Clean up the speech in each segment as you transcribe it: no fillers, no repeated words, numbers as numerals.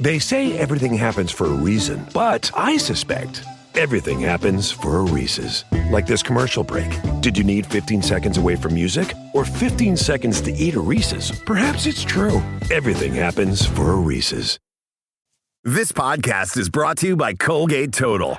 They say everything happens for a reason, but I suspect everything happens for a Reese's. Like this commercial break. Did you need 15 seconds away from music or 15 seconds to eat a Reese's? Perhaps it's true. Everything happens for a Reese's. This podcast is brought to you by Colgate Total.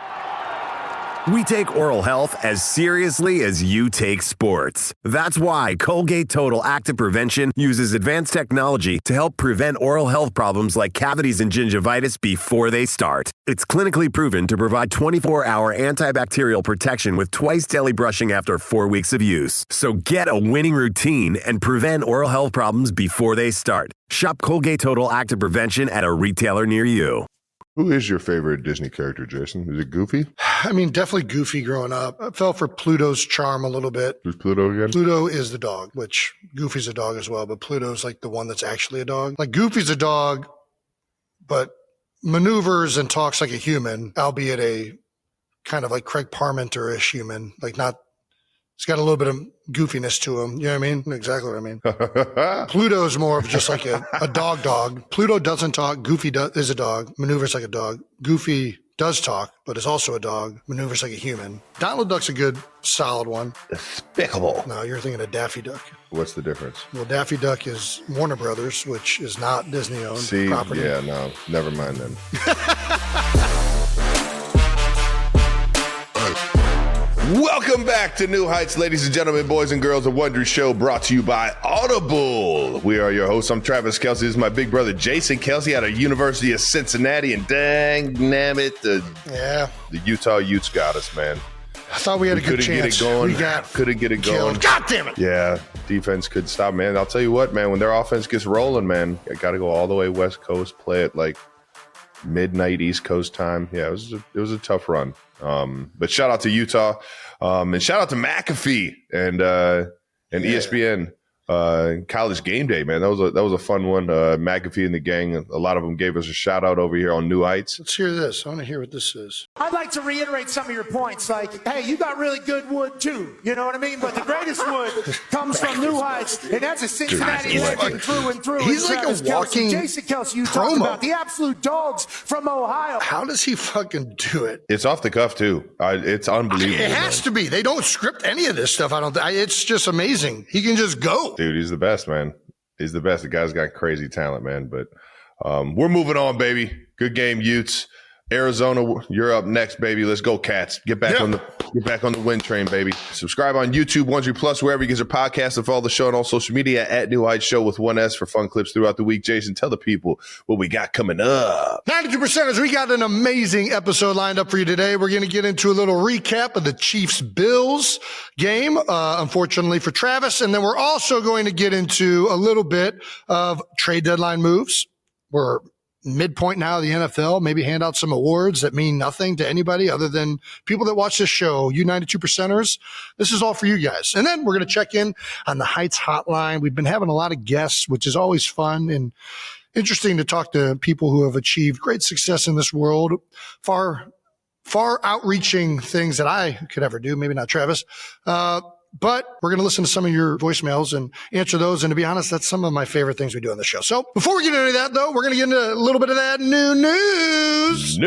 We take oral health as seriously as you take sports. That's why Colgate Total Active Prevention uses advanced technology to help prevent oral health problems like cavities and gingivitis before they start. It's clinically proven to provide 24-hour antibacterial protection with twice daily brushing after 4 weeks of use. So get a winning routine and prevent oral health problems before they start. Shop Colgate Total Active Prevention at a retailer near you. Who is your favorite Disney character, Jason? Is it Goofy? I mean, definitely Goofy growing up. I fell for Pluto's charm a little bit. Who's Pluto again? Pluto is the dog, which Goofy's a dog as well, but Pluto's like the one that's actually a dog. Like Goofy's a dog, but maneuvers and talks like a human, albeit a kind of like Craig Parmenter-ish human. Like not, it's got a little bit of goofiness to him. You know what I mean? Exactly what I mean. Pluto is more of just like a dog. Pluto doesn't talk. Goofy is a dog. Maneuvers like a dog. Goofy does talk, but is also a dog. Maneuvers like a human. Donald Duck's a good, solid one. Despicable. No, you're thinking of Daffy Duck. What's the difference? Well, Daffy Duck is Warner Brothers, which is not Disney-owned property. Yeah, no, never mind then. Welcome back to New Heights, ladies and gentlemen, boys and girls, a Wondery show brought to you by Audible. We are your hosts. I'm Travis Kelsey. This is my big brother, Jason Kelsey, out of University of Cincinnati. And dang nabbit, the Utah Utes got us, man. I thought we had a good chance. Couldn't get it going. God damn it. Yeah, defense could stop, man. I'll tell you what, man, when their offense gets rolling, man, I got to go all the way West Coast, play it like midnight East Coast time. Yeah, it was a tough run. But shout out to Utah, and shout out to McAfee and ESPN, College Game Day, man. That was a fun one. McAfee and the gang, a lot of them gave us a shout out over here on New Heights. Let's hear this. I want to hear what this is. I'd like to reiterate some of your points, like, hey, you got really good wood too. You know what I mean? But the greatest wood comes from New Heights, and that's a Cincinnati legend through and through. He's like a walking Jason Kelsey, you promo. talked about the absolute dogs from Ohio. How does he fucking do it? It's off the cuff too. It's unbelievable. It has to be. They don't script any of this stuff. It's just amazing. He can just go. Dude, he's the best, man. He's the best. The guy's got crazy talent, man. But we're moving on, baby. Good game, Utes. Arizona, you're up next, baby. Let's go, Cats. Get back on the win train, baby. Subscribe on YouTube, Wondery Plus, wherever you get your podcasts, and follow the show on all social media at New Heights Show with 1S for fun clips throughout the week. Jason, tell the people what we got coming up. 92%ers, we got an amazing episode lined up for you today. We're going to get into a little recap of the Chiefs-Bills game, unfortunately for Travis. And then we're also going to get into a little bit of trade deadline moves. We're midpoint now of the NFL, maybe hand out some awards that mean nothing to anybody other than people that watch this show. You 92%ers, this is all for you guys. And then we're going to check in on the Heights hotline. We've been having a lot of guests, which is always fun and interesting to talk to people who have achieved great success in this world, far outreaching things that I could ever do. Maybe not Travis. But we're going to listen to some of your voicemails and answer those. And to be honest, that's some of my favorite things we do on the show. So before we get into that, though, we're going to get into a little bit of that new news.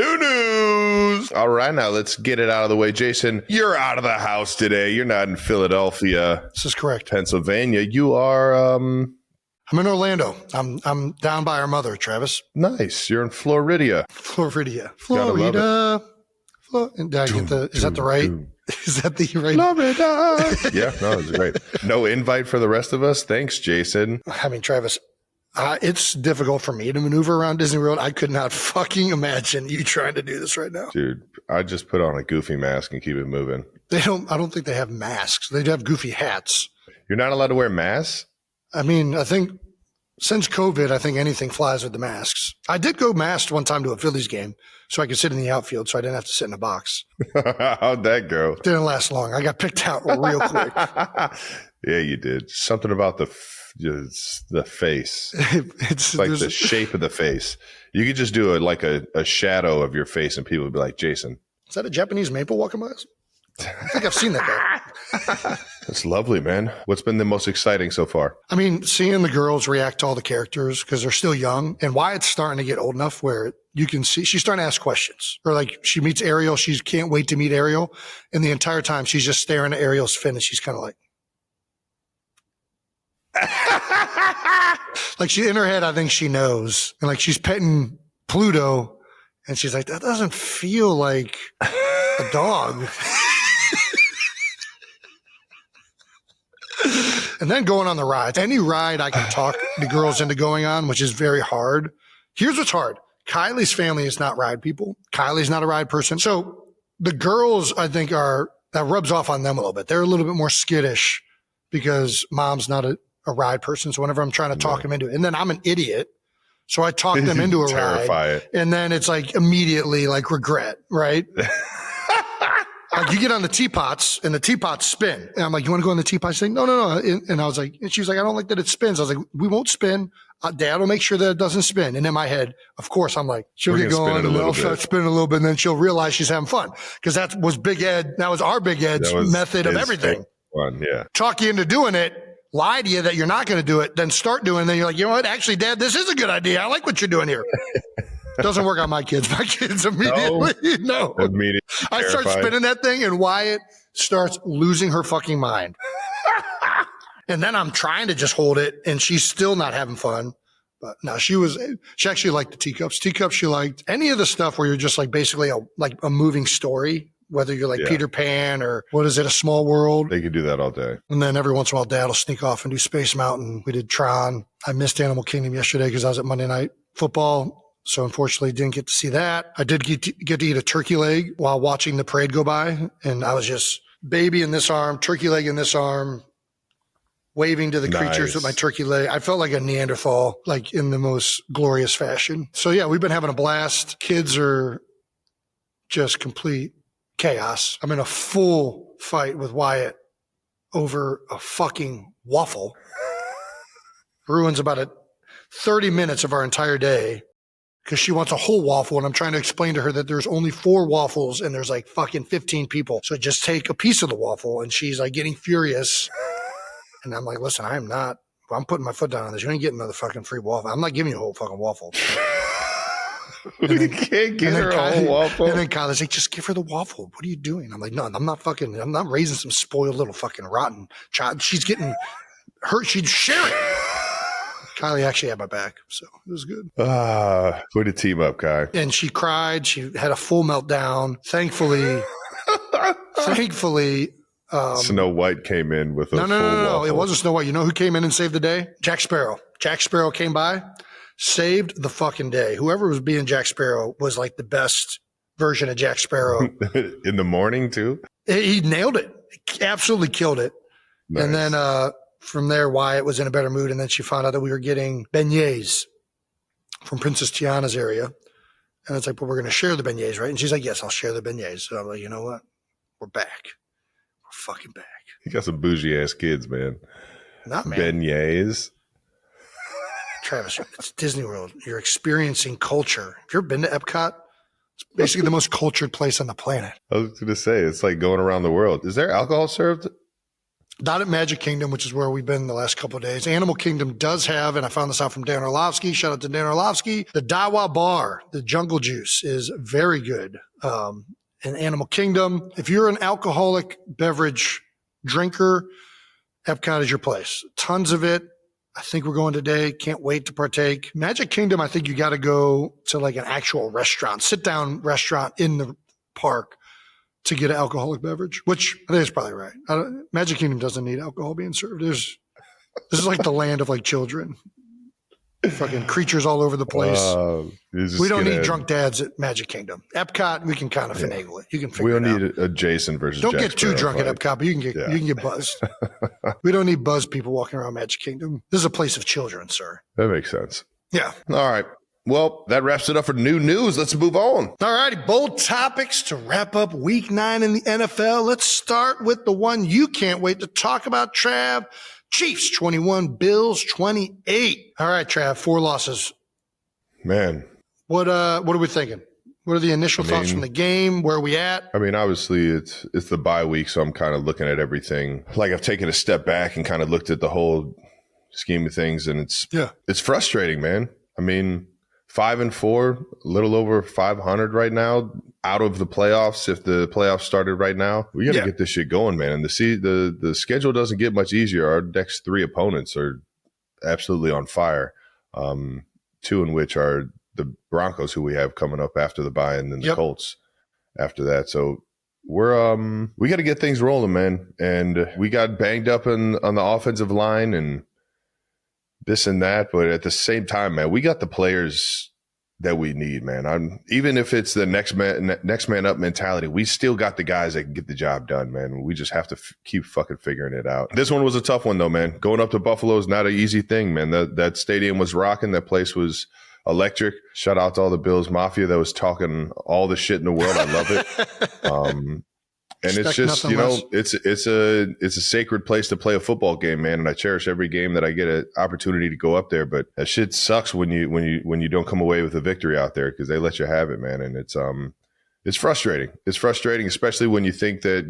All right, now let's get it out of the way. Jason, you're out of the house today. You're not in Philadelphia. This is correct. Pennsylvania. You are... I'm in Orlando. I'm down by our mother, Travis. Nice. You're in Florida. Florida. Did I get is that the right? Is that the right? Florida. Yeah, no, it's great. No invite for the rest of us. Thanks, Jason. I mean, Travis, it's difficult for me to maneuver around Disney World. I could not fucking imagine you trying to do this right now. Dude, I just put on a goofy mask and keep it moving. I don't think they have masks. They have goofy hats. You're not allowed to wear masks? I mean, I think since COVID, I think anything flies with the masks. I did go masked one time to a Phillies game so I could sit in the outfield so I didn't have to sit in a box. How'd that go? Didn't last long. I got picked out real quick. Yeah, you did. Something about the face. It's like the shape of the face. You could just do a shadow of your face and people would be like, Jason. Is that a Japanese maple walking by us? I think I've seen that guy. That's lovely, man. What's been the most exciting so far? I mean, seeing the girls react to all the characters because they're still young, and Wyatt's starting to get old enough where you can see she's starting to ask questions. Or like she meets Ariel, she can't wait to meet Ariel, and the entire time she's just staring at Ariel's fin, and she's kind of like, like she in her head, I think she knows, and like she's petting Pluto, and she's like, that doesn't feel like a dog. And then going on the rides. Any ride I can talk the girls into going on, which is very hard. Here's what's hard. Kylie's family is not ride people. Kylie's not a ride person. So the girls, I think, that rubs off on them a little bit. They're a little bit more skittish because mom's not a ride person. So whenever I'm trying to talk them into it, and then I'm an idiot. So I talk them into a ride. And then it's like immediately like regret, right? Like you get on the teapots and the teapots spin. And I'm like, you want to go on the teapots? She's like, no. And I was like, and she was like, I don't like that it spins. I was like, we won't spin. Dad will make sure that it doesn't spin. And in my head, of course, I'm like, she'll get going and I'll start spinning a little bit. And then she'll realize she's having fun. Cause that was Big Ed. That was our Big Ed's method of everything. Fun, yeah. Talk you into doing it, lie to you that you're not going to do it, then start doing it. And then you're like, you know what? Actually, Dad, this is a good idea. I like what you're doing here. Doesn't work on my kids. My kids immediately, no. I start spinning that thing and Wyatt starts losing her fucking mind. And then I'm trying to just hold it and she's still not having fun. But no, she actually liked the teacups. Teacups, she liked any of the stuff where you're just like basically a moving story, whether you're like Peter Pan or what is it, A Small World. They could do that all day. And then every once in a while, Dad will sneak off and do Space Mountain. We did Tron. I missed Animal Kingdom yesterday because I was at Monday Night Football. So unfortunately didn't get to see that. I did get to eat a turkey leg while watching the parade go by. And I was just baby in this arm, turkey leg in this arm, waving to the creatures with my turkey leg. I felt like a Neanderthal, like in the most glorious fashion. So yeah, we've been having a blast. Kids are just complete chaos. I'm in a full fight with Wyatt over a fucking waffle. Ruins about 30 minutes of our entire day. Because she wants a whole waffle, and I'm trying to explain to her that there's only 4 waffles and there's like fucking 15 people. So just take a piece of the waffle, and she's like getting furious. And I'm like, listen, I'm putting my foot down on this. You ain't getting another fucking free waffle. I'm not giving you a whole fucking waffle. You can't give her a whole waffle. And then Kylie's like, just give her the waffle. What are you doing? I'm like, no, I'm not raising some spoiled little fucking rotten child. She's getting hurt. She'd share it. Kylie actually had my back, so it was good. Way to team up, Kai. And she cried. She had a full meltdown. Thankfully, Snow White came in with a full No. waffle. It wasn't Snow White. You know who came in and saved the day? Jack Sparrow. Jack Sparrow came by, saved the fucking day. Whoever was being Jack Sparrow was like the best version of Jack Sparrow. In the morning, too? He nailed it. He absolutely killed it. Nice. And then from there, Wyatt was in a better mood. And then she found out that we were getting beignets from Princess Tiana's area. And it's like, well, we're going to share the beignets, right? And she's like, yes, I'll share the beignets. So I'm like, you know what? We're back. We're fucking back. You got some bougie ass kids, man. Not man. Beignets. Travis, it's Disney World. You're experiencing culture. Have you ever been to Epcot? It's basically the most cultured place on the planet. I was going to say, it's like going around the world. Is there alcohol served? Not at Magic Kingdom, which is where we've been the last couple of days. Animal Kingdom does have, and I found this out from Dan Orlovsky. Shout out to Dan Orlovsky. The Dawa Bar, the Jungle Juice, is very good. In Animal Kingdom, if you're an alcoholic beverage drinker, Epcot is your place. Tons of it. I think we're going today. Can't wait to partake. Magic Kingdom, I think you got to go to like an actual restaurant, sit down restaurant in the park to get an alcoholic beverage, which I think is probably right. Magic Kingdom doesn't need alcohol being served. This is like the land of like children, fucking creatures all over the place. We don't need drunk dads at Magic Kingdom. Epcot, we can kind of finagle it. You can figure it out. We don't need a Jason versus Don't Jack get too drunk at Epcot, but you can get buzzed. We don't need buzzed people walking around Magic Kingdom. This is a place of children, sir. That makes sense. Yeah. All right. Well, that wraps it up for new news. Let's move on. All righty. Bold topics to wrap up week 9 in the NFL. Let's start with the one you can't wait to talk about, Trav. Chiefs 21, Bills 28. All right, Trav, 4 losses. Man. What are we thinking? What are the initial thoughts from the game? Where are we at? I mean, obviously it's the bye week, so I'm kind of looking at everything. Like I've taken a step back and kind of looked at the whole scheme of things, and it's frustrating, man. I mean, 5-4, a little over 500 right now, out of the playoffs. If the playoffs started right now, we got to get this shit going, man. And the schedule doesn't get much easier. Our next 3 opponents are absolutely on fire. 2 in which are the Broncos, who we have coming up after the bye, and then the Colts after that. So we got to get things rolling, man. And we got banged up on the offensive line and this and that, but at the same time, man, we got the players that we need, man. Even if it's the next man up mentality, we still got the guys that can get the job done, man. We just have to keep fucking figuring it out. This one was a tough one, though, man. Going up to Buffalo is not an easy thing, man. That stadium was rocking. That place was electric. Shout out to all the Bills Mafia that was talking all the shit in the world. I love it. And it's just, it's a sacred place to play a football game, man. And I cherish every game that I get an opportunity to go up there. But that shit sucks when you don't come away with a victory out there, because they let you have it, man. And it's frustrating. It's frustrating, especially when you think that,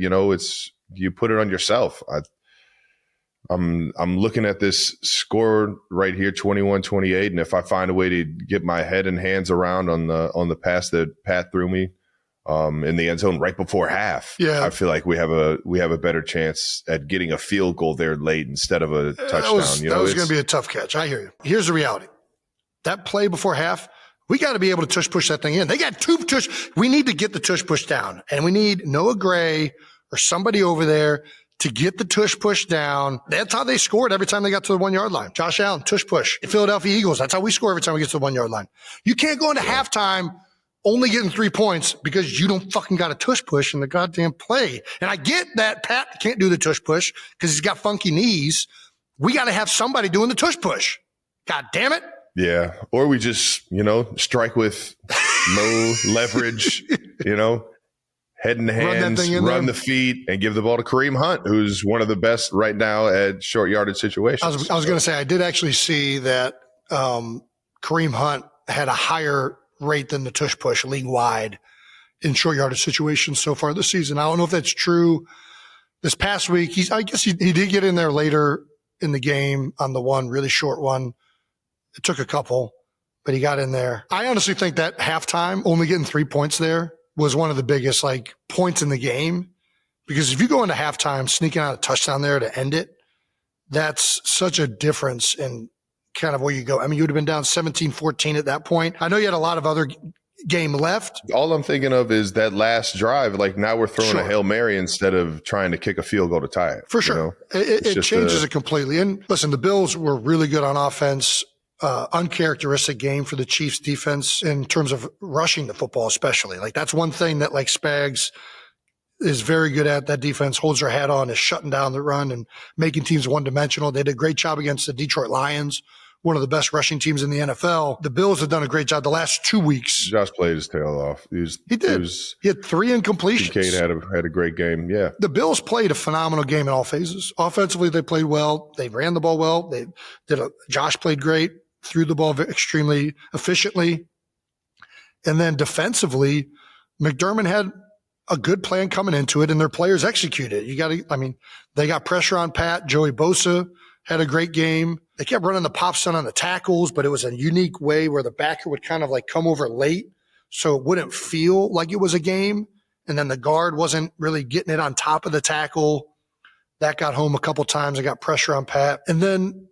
you put it on yourself. I'm looking at this score right here, 21-28. And if I find a way to get my head and hands around on the pass that Pat threw me, in the end zone right before half, I feel like we have a better chance at getting a field goal there late instead of a touchdown. That was going to be a tough catch. I hear you. Here's the reality. That play before half, we got to be able to tush push that thing in. They got 2 tush. We need to get the tush push down, and we need Noah Gray or somebody over there to get the tush push down. That's how they scored every time they got to the 1 yard line. Josh Allen, tush push. The Philadelphia Eagles, that's how we score every time we get to the 1 yard line. You can't go into halftime only getting 3 points because you don't fucking got a tush push in the goddamn play. And I get that Pat can't do the tush push because he's got funky knees. We got to have somebody doing the tush push. God damn it. Yeah. Or we just, strike with low leverage, head in hands, run the feet, and give the ball to Kareem Hunt, who's one of the best right now at short yardage situations. I was going to say, I did actually see that Kareem Hunt had a higher rate than the tush push league wide in short yardage situations so far this season. I don't know if that's true. This past week, I guess he did get in there later in the game on the one really short one. It took a couple, but he got in there. I honestly think that halftime, only getting 3 points there, was one of the biggest points in the game, because if you go into halftime sneaking out a touchdown there to end it, that's such a difference in kind of where you go. I mean, you would have been down 17-14 at that point. I know you had a lot of other game left. All I'm thinking of is that last drive. Now we're throwing a Hail Mary instead of trying to kick a field goal to tie it. For sure. It changes it completely. And listen, the Bills were really good on offense. Uncharacteristic game for the Chiefs defense in terms of rushing the football, especially. That's one thing that Spags is very good at. That defense holds their hat on, is shutting down the run and making teams one-dimensional. They did a great job against the Detroit Lions, one of the best rushing teams in the NFL. The Bills have done a great job the last 2 weeks. Josh played his tail off. He did. He had 3 incompletions. Kincaid had a great game. Yeah. The Bills played a phenomenal game in all phases. Offensively, they played well. They ran the ball well. Josh played great, threw the ball extremely efficiently. And then defensively, McDermott had a good plan coming into it, and their players executed. They got pressure on Pat. Joey Bosa had a great game. They kept running the pop stun on the tackles, but it was a unique way where the backer would kind of come over late so it wouldn't feel like it was a game. And then the guard wasn't really getting it on top of the tackle. That got home a couple times. I got pressure on Pat. And then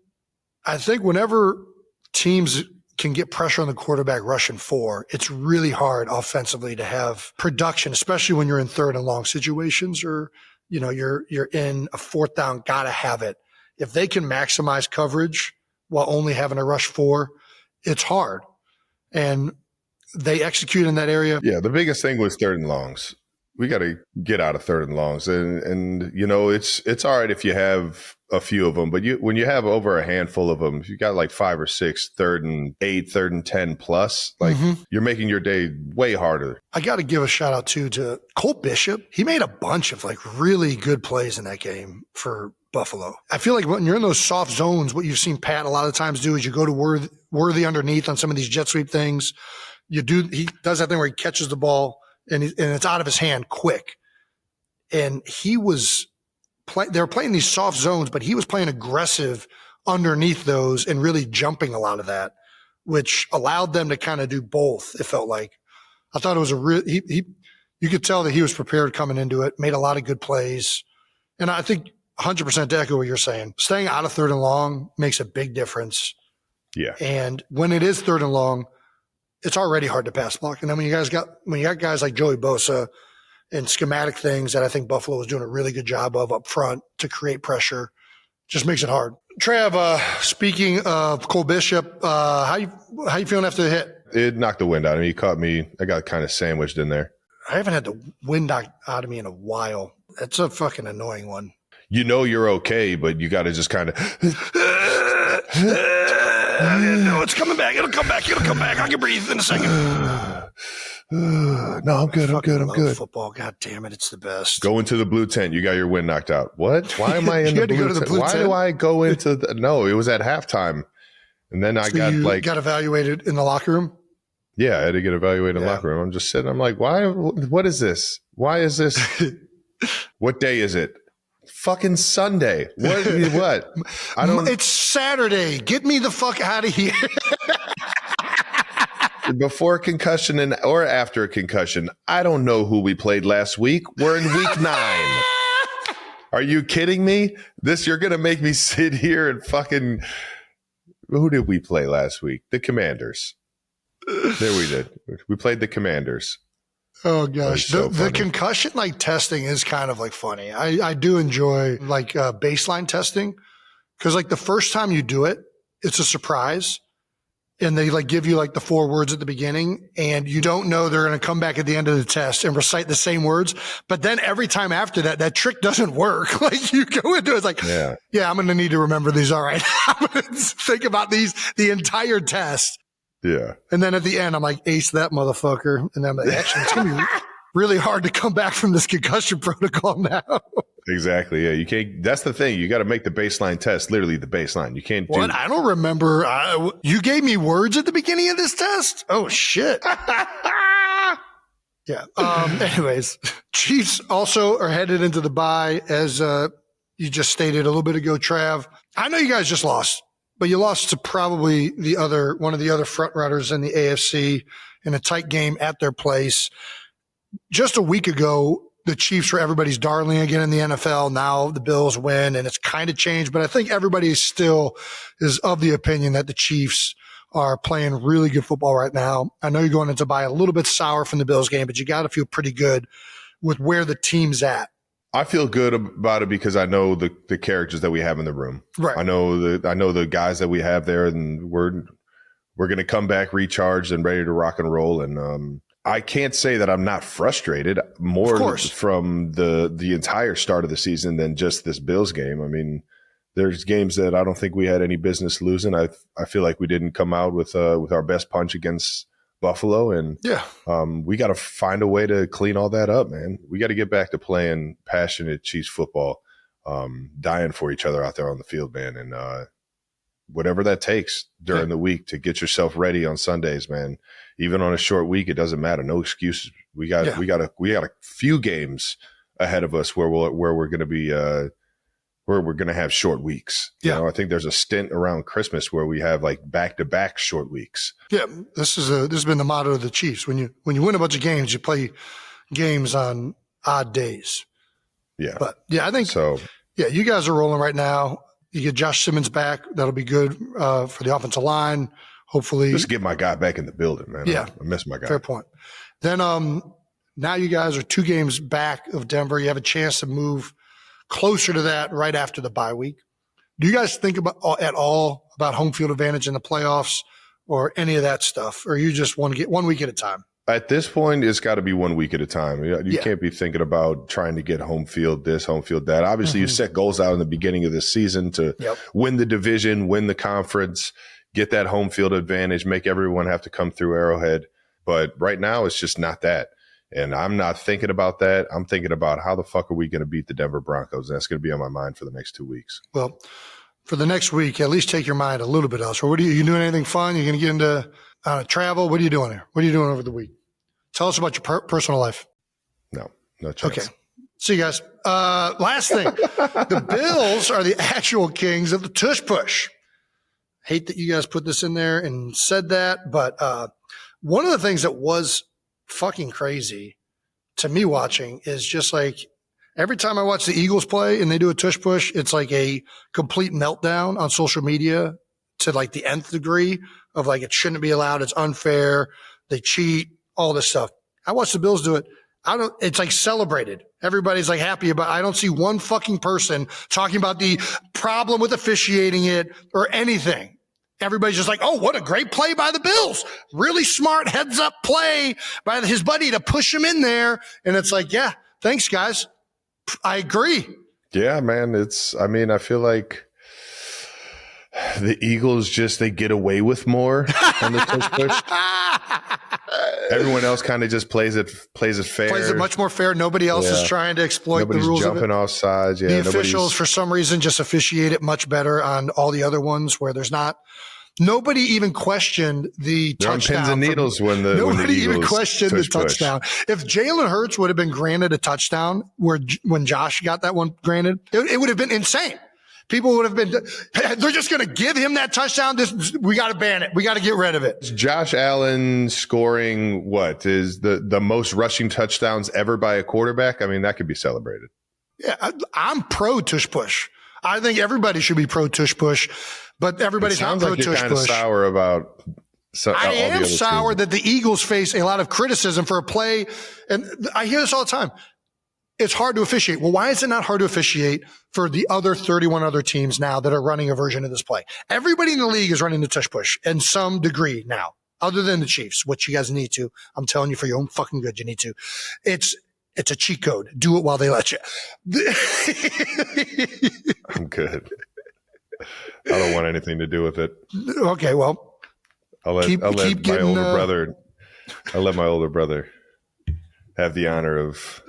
I think whenever teams can get pressure on the quarterback rushing 4, it's really hard offensively to have production, especially when you're in 3rd and long situations, or you're in a 4th down, gotta have it. If they can maximize coverage while only having to rush 4, it's hard. And they execute in that area. Yeah, the biggest thing was 3rd and longs. We got to get out of 3rd and longs, and it's all right if you have a few of them, but when you have over a handful of them, if you got 5 or 6 3rd and 8, 3rd and 10 plus, you're making your day way harder. I got to give a shout out too to Colt Bishop. He made a bunch of really good plays in that game for Buffalo. I feel like when you're in those soft zones, what you've seen Pat a lot of times do is you go to Worthy underneath on some of these jet sweep things. he does that thing where he catches the ball and it's out of his hand quick. And they were playing these soft zones, but he was playing aggressive underneath those and really jumping a lot of that, which allowed them to kind of do both. It felt like. I thought it was you could tell that he was prepared coming into it, made a lot of good plays. And I think 100% to echo what you're saying, staying out of 3rd and long makes a big difference. Yeah. And when it is 3rd and long, it's already hard to pass block. And then when you got guys like Joey Bosa and schematic things that I think Buffalo was doing a really good job of up front to create pressure, just makes it hard. Trav, speaking of Cole Bishop, how you feeling after the hit? It knocked the wind out of me. He caught me. I got kind of sandwiched in there. I haven't had the wind knocked out of me in a while. That's a fucking annoying one. You know you're okay, but you got to just kind of. No, it's coming back. It'll come back. I can breathe in a second. No, I'm good. I'm good. Football, god damn it, it's the best. Go into the blue tent. You got your wind knocked out. What? Why am I in the blue tent? Why do I go into the? No, it was at halftime, and then I got evaluated in the locker room. Yeah, I had to get evaluated in the locker room. I'm just sitting. I'm like, why? What is this? Why is this? What day is it? Fucking Sunday. What? I don't. It's Saturday. Get me the fuck out of here. Before concussion or after a concussion, I don't know who we played last week. We're in week 9. Are you kidding me? You're going to make me sit here and fucking. Who did we play last week? The Commanders. There we did. We played the Commanders. Oh gosh, the concussion testing is kind of funny. I do enjoy baseline testing because the first time you do it, it's a surprise, and they give you the 4 words at the beginning, and you don't know they're going to come back at the end of the test and recite the same words. But then every time after that trick doesn't work. You go into it, it's yeah, I'm going to need to remember these. All right, I'm going to think about these the entire test. Yeah. And then at the end, I'm ace that motherfucker. And then I'm actually, it's going to be really hard to come back from this concussion protocol now. Exactly. Yeah. You can't, that's the thing. You got to make the baseline test, literally the baseline. You can't do. I don't remember. You gave me words at the beginning of this test? Oh, shit. Yeah. Anyways, Chiefs also are headed into the bye, as you just stated a little bit ago, Trav. I know you guys just lost. But you lost to probably one of the other front runners in the AFC in a tight game at their place. Just a week ago, the Chiefs were everybody's darling again in the NFL. Now the Bills win, and it's kind of changed. But I think everybody still is of the opinion that the Chiefs are playing really good football right now. I know you're going into bye a little bit sour from the Bills game, but you got to feel pretty good with where the team's at. I feel good about it because I know the characters that we have in the room. Right. I know the guys that we have there, and we're going to come back recharged and ready to rock and roll. And I can't say that I'm not frustrated more from the entire start of the season than just this Bills game. I mean, there's games that I don't think we had any business losing. I feel like we didn't come out with our best punch against Buffalo, and we got to find a way to clean all that up, man. We got to get back to playing passionate Chiefs football, dying for each other out there on the field, man. And whatever that takes during the week to get yourself ready on Sundays, man. Even on a short week, it doesn't matter. No excuses. We got a few games ahead of us where we're going to be where we're going to have short weeks. You know, I think there's a stint around Christmas where we have back-to-back short weeks. Yeah, this has been the motto of the Chiefs. When you win a bunch of games, you play games on odd days. Yeah. But I think so. Yeah, you guys are rolling right now. You get Josh Simmons back. That'll be good for the offensive line. Hopefully. Just get my guy back in the building, man. Yeah. I miss my guy. Fair point. Then now you guys are 2 games back of Denver. You have a chance to move closer to that right after the bye week. Do you guys think at all about home field advantage in the playoffs or any of that stuff? Or you just want to get 1 week at a time? At this point, it's got to be 1 week at a time. You can't be thinking about trying to get home field this, home field that. Obviously, you set goals out in the beginning of the season to win the division, win the conference, get that home field advantage, make everyone have to come through Arrowhead. But right now, it's just not that. And I'm not thinking about that. I'm thinking about how the fuck are we going to beat the Denver Broncos? And that's going to be on my mind for the next 2 weeks. Well, for the next week, at least take your mind a little bit elsewhere. What are you doing anything fun? You're going to get into Travel. What are you doing here? What are you doing over the week? Tell us about your personal life. No chance. Okay. See you guys. Last thing. The Bills are the actual kings of the tush push. Hate that you guys put this in there and said that, but one of the things that was fucking crazy to me watching is just like every time I watch the Eagles play and they do a tush push, it's like a complete meltdown on social media to like the nth degree of like it shouldn't be allowed. It's unfair. They cheat, all this stuff. I watch the Bills do it. It's like celebrated. Everybody's like happy about it. I don't see one fucking person talking about the problem with officiating it or anything. Everybody's just like, oh, what a great play by the Bills. Really smart heads up play by his buddy to push him in there. And it's like, yeah, thanks guys. I agree. Yeah, man. I feel like the Eagles they get away with more on the tush push. Everyone else kind of just plays it fair. Plays it much more fair. Nobody else is trying to exploit the rules of it. Nobody's jumping off sides. Yeah, the officials, for some reason, just officiate it much better on all the other ones where there's not. Nobody even questioned the touchdown. Pins and needles nobody even questioned the touchdown. If Jalen Hurts would have been granted a touchdown when Josh got that one granted, it would have been insane. People would have been, they're just going to give him that touchdown. We got to ban it. We got to get rid of it. Josh Allen scoring what is the most rushing touchdowns ever by a quarterback? I mean, that could be celebrated. Yeah, I'm pro tush push. I think everybody should be pro tush push, but everybody's not pro tush push. Sounds like you're kind of sour about. I am sour that the Eagles face a lot of criticism for a play, and I hear this all the time. It's hard to officiate. Well, why is it not hard to officiate for the other 31 other teams now that are running a version of this play? Everybody in the league is running the tush push in some degree now, other than the Chiefs, which you guys need to. I'm telling you for your own fucking good, you need to. It's a cheat code. Do it while they let you. I'm good. I don't want anything to do with it. Okay, well, I'll let my older brother have the honor of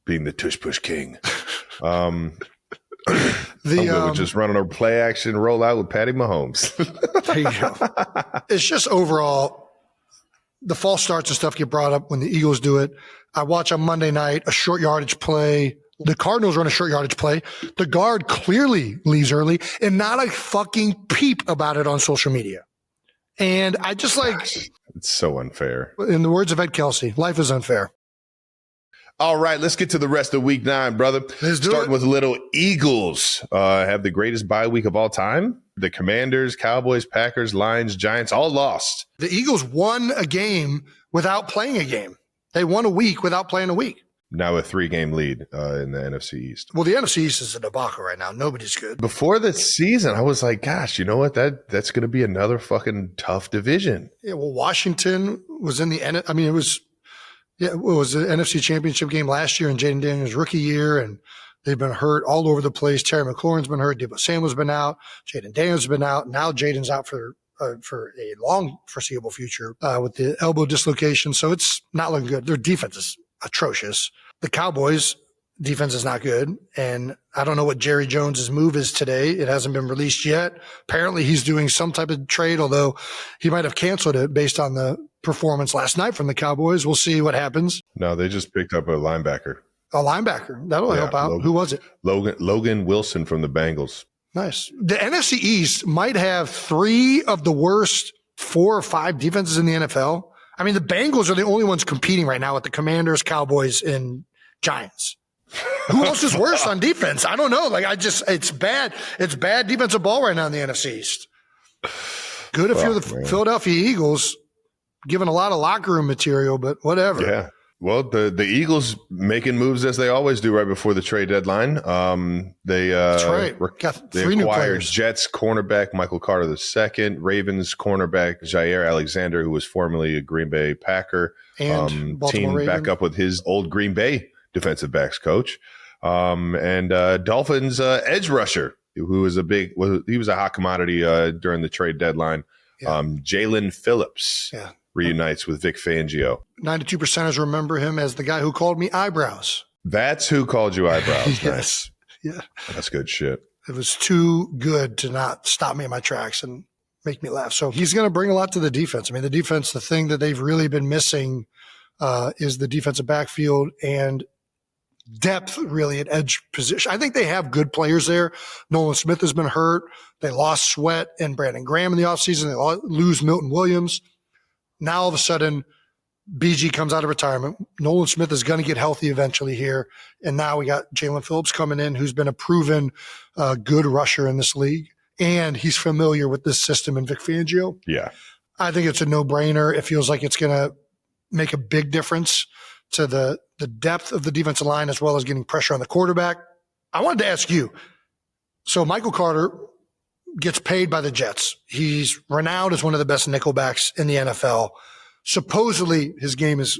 being the tush push king. I'm good with just running a play action roll out with Patty Mahomes. There you go. It's just overall, the false starts and stuff get brought up when the Eagles do it. I watch on Monday night a short yardage play. The Cardinals run a short yardage play. The guard clearly leaves early and not a fucking peep about it on social media. And I just it's so unfair. In the words of Ed Kelsey, life is unfair. All right, let's get to the rest of week 9, brother. Starting with little Eagles. Have the greatest bye week of all time. The Commanders, Cowboys, Packers, Lions, Giants, all lost. The Eagles won a game without playing a game. They won a week without playing a week. Now a 3-game lead in the NFC East. Well, the NFC East is a debacle right now. Nobody's good. Before the season, I was like, gosh, you know what? That's going to be another fucking tough division. Yeah, well, Washington was in the end. I mean, it was the NFC Championship game last year in Jaden Daniels' rookie year, and they've been hurt all over the place. Terry McLaurin's been hurt. Deebo Samuel's been out. Jaden Daniels has been out. Now Jaden's out for a long foreseeable future with the elbow dislocation. So it's not looking good. Their defense is atrocious. The Cowboys' defense is not good. And I don't know what Jerry Jones's move is today. It hasn't been released yet. Apparently he's doing some type of trade, although he might have canceled it based on the performance last night from the Cowboys. We'll see what happens. No, they just picked up a linebacker. A linebacker. That'll help out. Who was it? Logan Wilson from the Bengals. Nice. The NFC East might have 3 of the worst 4 or 5 defenses in the NFL. I mean, the Bengals are the only ones competing right now with the Commanders, Cowboys, and Giants. Who else is worse on defense? I don't know. It's bad. It's bad defensive ball right now in the NFC East. Good if you're the Philadelphia Eagles, giving a lot of locker room material, but whatever. Yeah. Well, the Eagles making moves as they always do right before the trade deadline. That's right. Got 3 new acquired players. Jets cornerback Michael Carter II, Ravens cornerback Jair Alexander, who was formerly a Green Bay Packer, and teamed Ravens. back up with his old Green Bay defensive backs coach, and Dolphins edge rusher, who was he was a hot commodity during the trade deadline. Yeah. Jalen Phillips. Yeah. Reunites with Vic Fangio. 92%ers remember him as the guy who called me eyebrows. That's who called you eyebrows. Yes. Nice. Yeah. That's good shit. It was too good to not stop me in my tracks and make me laugh. So he's going to bring a lot to the defense. I mean, the defense, the thing that they've really been missing is the defensive backfield and depth, really, at edge position. I think they have good players there. Nolan Smith has been hurt. They lost Sweat and Brandon Graham in the offseason. They lose Milton Williams. Now, all of a sudden, BG comes out of retirement. Nolan Smith is going to get healthy eventually here. And now we got Jalen Phillips coming in, who's been a proven good rusher in this league. And he's familiar with this system in Vic Fangio. Yeah. I think it's a no-brainer. It feels like it's going to make a big difference to the depth of the defensive line as well as getting pressure on the quarterback. I wanted to ask you, so Michael Carter gets paid by the Jets. He's renowned as one of the best nickelbacks in the NFL. Supposedly his game is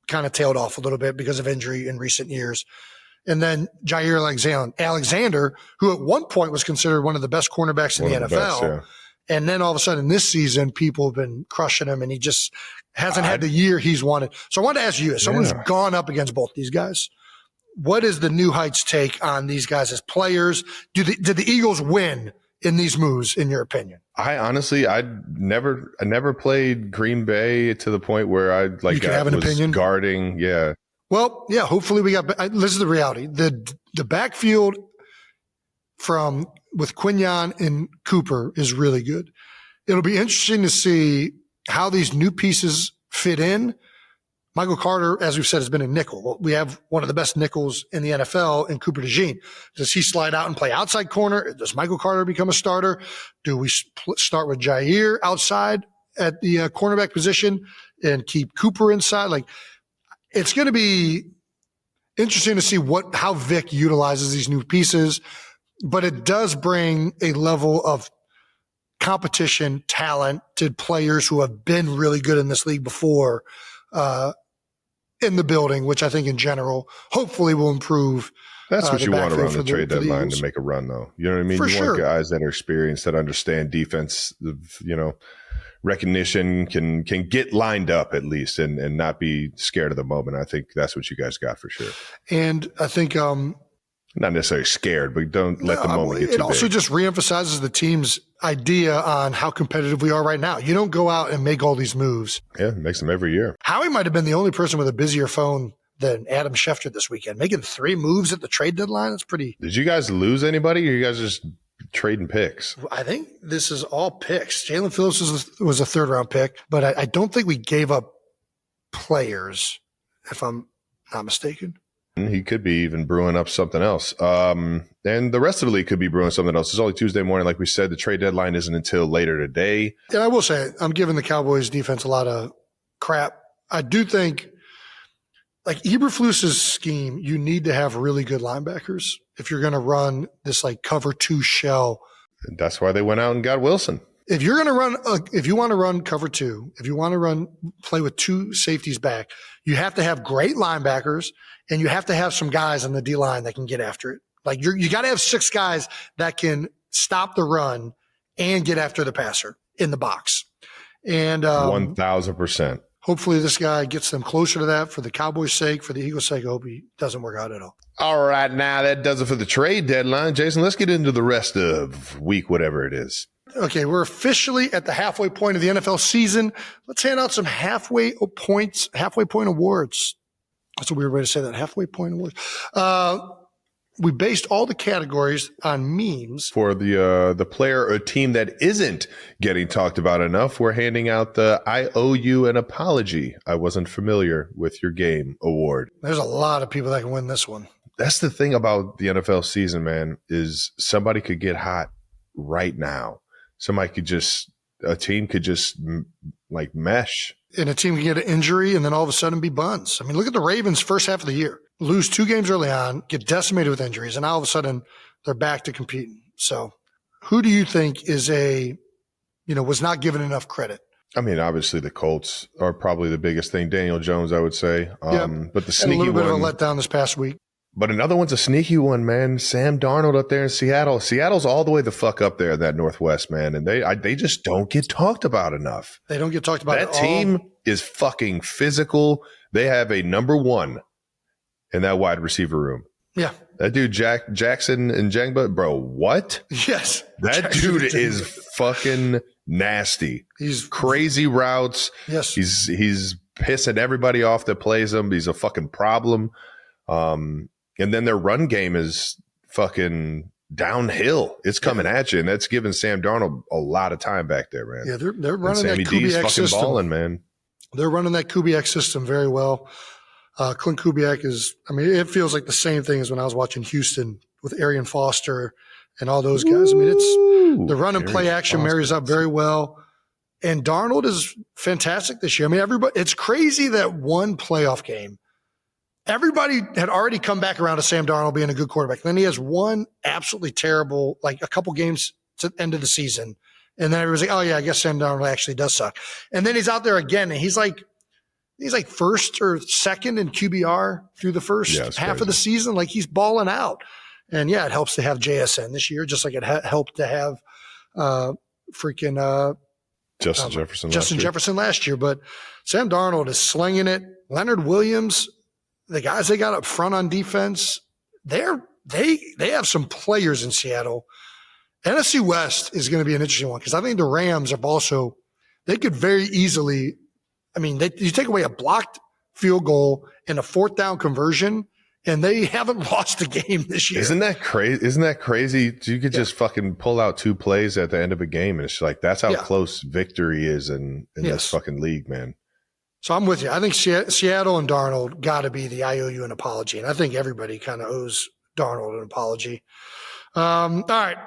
kind of tailed off a little bit because of injury in recent years. And then Jair Alexander, who at one point was considered one of the best cornerbacks in the NFL. Best, yeah. And then all of a sudden this season, people have been crushing him and he just hasn't had the year he's wanted. So I wanted to ask you, as someone who's gone up against both these guys, what is the New Heights take on these guys as players? Did the Eagles win in these moves, in your opinion? I honestly, I never played Green Bay to the point where I you could have an opinion guarding. Yeah. Well, yeah, hopefully we got, this is the reality. The backfield with Quinyon and Cooper is really good. It'll be interesting to see how these new pieces fit in. Michael Carter, as we've said, has been a nickel. Well, we have one of the best nickels in the NFL in Cooper DeJean. Does he slide out and play outside corner? Does Michael Carter become a starter? Do we start with Jair outside at the cornerback position and keep Cooper inside? Like, it's going to be interesting to see how Vic utilizes these new pieces, but it does bring a level of competition, talented players who have been really good in this league before in the building, which I think in general, hopefully will improve. That's what you want around the trade deadline to make a run, though. You know what I mean? For you sure. want guys that are experienced, that understand defense, recognition, can get lined up at least and not be scared of the moment. I think that's what you guys got for sure. And I think not necessarily scared, but don't let the moment get too big. It also just reemphasizes the team's idea on how competitive we are right now. You don't go out and make all these moves. Yeah, it makes them every year. Howie might have been the only person with a busier phone than Adam Schefter this weekend. Making 3 moves at the trade deadline, that's pretty. Did you guys lose anybody, or you guys just trading picks? I think this is all picks. Jalen Phillips was a 3rd-round pick, but I don't think we gave up players, if I'm not mistaken. He could be even brewing up something else. And the rest of the league could be brewing something else. It's only Tuesday morning. Like we said, the trade deadline isn't until later today. And I will say, I'm giving the Cowboys defense a lot of crap. I do think, like Eberflus's scheme, you need to have really good linebackers if you're going to run this like cover 2 shell. And that's why they went out and got Wilson. If you're going to run, if you want to run cover 2, if you want to play with 2 safeties back, you have to have great linebackers and you have to have some guys on the D line that can get after it. Like you got to have 6 guys that can stop the run and get after the passer in the box. And 1,000%. Hopefully this guy gets them closer to that for the Cowboys' sake, for the Eagles' sake. I hope he doesn't work out at all. All right, now that does it for the trade deadline. Jason, let's get into the rest of week, whatever it is. Okay, we're officially at the halfway point of the NFL season. Let's hand out some halfway point awards. That's a weird way to say that, halfway point awards. We based all the categories on memes. For the player or team that isn't getting talked about enough, we're handing out the I Owe You an Apology. I wasn't familiar with your game award. There's a lot of people that can win this one. That's the thing about the NFL season, man, is somebody could get hot right now. A team could just like mesh. And a team can get an injury and then all of a sudden be buns. I mean, look at the Ravens first half of the year. Lose 2 games early on, get decimated with injuries, and all of a sudden they're back to competing. So who do you think was not given enough credit? I mean, obviously the Colts are probably the biggest thing. Daniel Jones, I would say. But the sneaky one. And a little bit of a letdown this past week. But another one's a sneaky one, man. Sam Darnold up there in Seattle. Seattle's all the way the fuck up there in that Northwest, man. And they just don't get talked about enough. They don't get talked about at all. That team is fucking physical. They have a number 1 in that wide receiver room. Yeah. That dude, Jackson and Jangba, bro, what? Yes. That dude is fucking nasty. He's crazy routes. Yes. He's pissing everybody off that plays him. He's a fucking problem. And then their run game is fucking downhill. It's coming at you, and that's giving Sam Darnold a lot of time back there, man. Yeah, they're running Sammy that D's Kubiak fucking system. balling, man. They're running that Kubiak system very well. Clint Kubiak is, I mean, it feels like the same thing as when I was watching Houston with Arian Foster and all those guys. I mean, it's the run and play action marries up very well. And Darnold is fantastic this year. I mean, everybody, it's crazy that one playoff game, everybody had already come back around to Sam Darnold being a good quarterback. Then he has one absolutely terrible, like a couple games to the end of the season. And then everybody's like, oh, yeah, I guess Sam Darnold actually does suck. And then he's out there again, and he's like first or second in QBR through the first half of the season. Like, he's balling out. And, yeah, it helps to have JSN this year, just like it helped to have Justin Jefferson last year. But Sam Darnold is slinging it. Leonard Williams, the guys they got up front on defense, they have some players in Seattle. NFC West is going to be an interesting one because I think the Rams have also – they could very easily – I mean, you take away a blocked field goal and a fourth down conversion, and they haven't lost a game this year. Isn't that crazy? You could just fucking pull out two plays at the end of a game, and it's like that's how close victory is in this fucking league, man. So I'm with you. I think Seattle and Darnold got to be the I owe you an apology, and I think everybody kind of owes Darnold an apology. All right.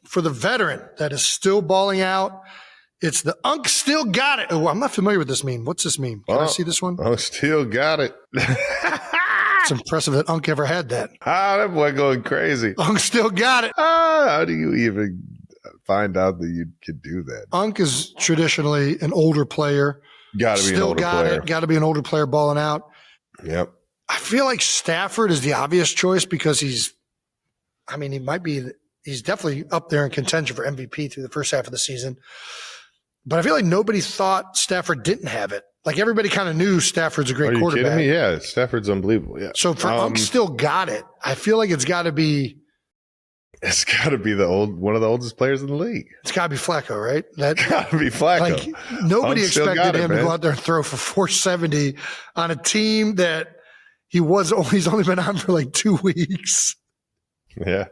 For the veteran that is still balling out, it's the Unk still got it. Oh, I'm not familiar with this meme. What's this meme? Can I see this one? Unk still got it. It's impressive that Unk ever had that. That boy going crazy. Unk still got it. How do you even find out that you could do that? Unk is traditionally an older player. Got to be an older player. Got to be an older player balling out. Yep. I feel like Stafford is the obvious choice because he's definitely up there in contention for MVP through the first half of the season. But I feel like nobody thought Stafford didn't have it. Like, everybody kind of knew Stafford's a great quarterback. Are you kidding me? Yeah, Stafford's unbelievable. Yeah. So for Unk still got it, I feel like it's got to be one of the oldest players in the league. It's got to be Flacco, right? That got to be Flacco. Like, nobody expected him to go out there and throw for 470 on a team that he's only been on for like 2 weeks. Yeah.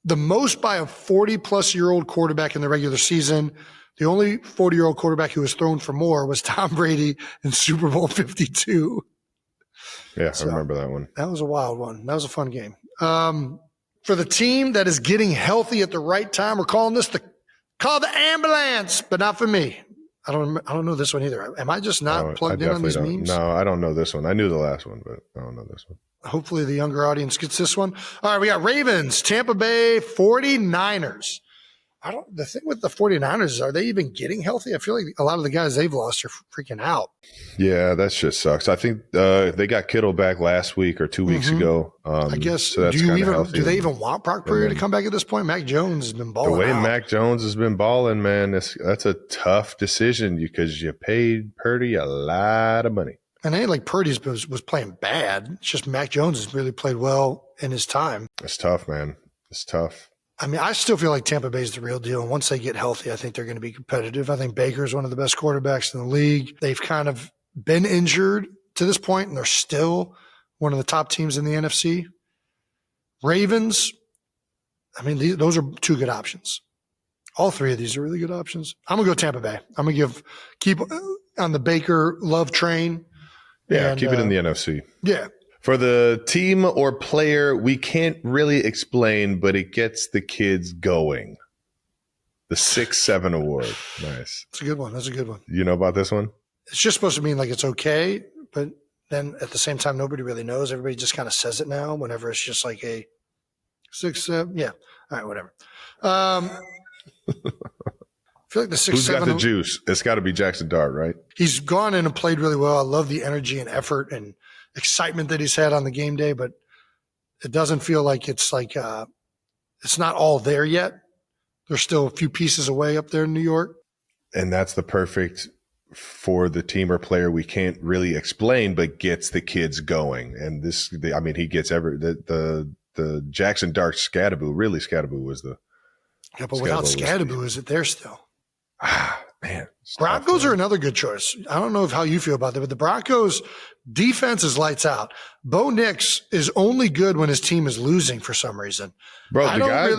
The most by a 40-plus-year-old quarterback in the regular season. The only 40-year-old quarterback who was thrown for more was Tom Brady in Super Bowl 52. Yeah, I remember that one. That was a wild one. That was a fun game. For the team that is getting healthy at the right time, we're calling this call the ambulance, but not for me. I don't know this one either. Am I just not plugged in on these memes? No, I don't know this one. I knew the last one, but I don't know this one. Hopefully the younger audience gets this one. All right, we got Ravens, Tampa Bay, 49ers. The thing with the 49ers is, are they even getting healthy? I feel like a lot of the guys they've lost are freaking out. Yeah, that shit sucks. I think they got Kittle back last week or 2 weeks ago. I guess. So do they even want Brock Purdy to come back at this point? Mac Jones has been balling. The way out. Mac Jones has been balling, man, that's a tough decision because you paid Purdy a lot of money. And it ain't like Purdy was playing bad. It's just Mac Jones has really played well in his time. It's tough, man. It's tough. I mean, I still feel like Tampa Bay is the real deal. And once they get healthy, I think they're going to be competitive. I think Baker is one of the best quarterbacks in the league. They've kind of been injured to this point, and they're still one of the top teams in the NFC. Ravens, I mean, those are two good options. All three of these are really good options. I'm going to go Tampa Bay. I'm going to keep on the Baker love train. Yeah, keep it in the NFC. Yeah. For the team or player we can't really explain, but it gets the kids going. The 6-7 award. Nice. That's a good one. That's a good one. You know about this one? It's just supposed to mean like it's okay, but then at the same time, nobody really knows. Everybody just kind of says it now whenever it's just like a 6-7. Yeah. All right, whatever. I feel like the 6-7. Who's got the juice? It's got to be Jackson Dart, right? He's gone in and played really well. I love the energy and effort and excitement that he's had on the game day, but it doesn't feel like it's not all there yet. There's still a few pieces away up there in New York. And that's the perfect for the team or player we can't really explain, but gets the kids going. And he gets the Jackson Dart Scadaboo. Really, Scadaboo was the. Yeah, but without Scadaboo, is it there still? Man. Broncos are another good choice. I don't know how you feel about that, but the Broncos defense is lights out. Bo Nix is only good when his team is losing for some reason. Bro, the guy,